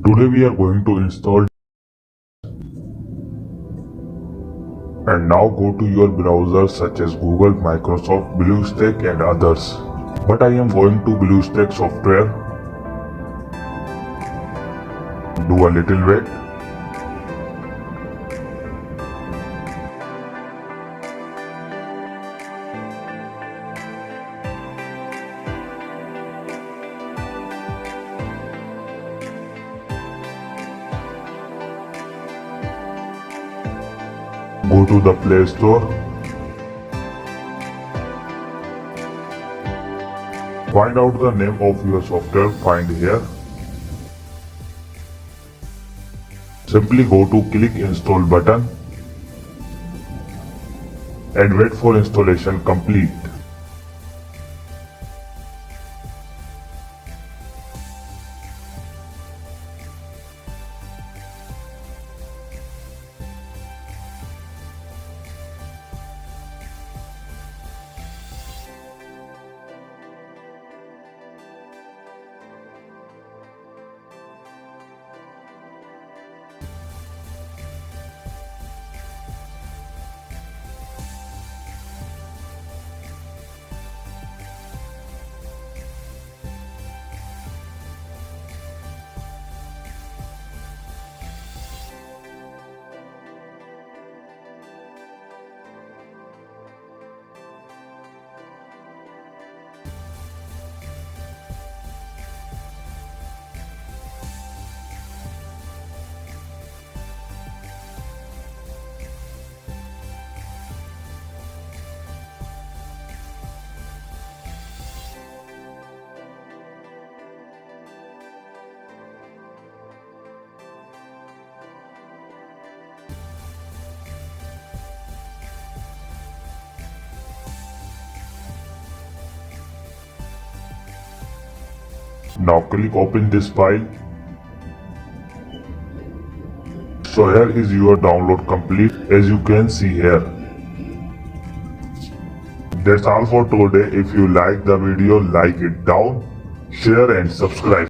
Today we are going to install, and now go to your browser such as Google, Microsoft, BlueStack and others. But I am going to BlueStack software. Do a little wait. Go to the Play Store. Find out the name of your software, find here. Simply go to click install button and wait for installation complete. Now click open this file. So here is your download complete, as you can see here. That's all for today. If you like the video, like it down, share and subscribe.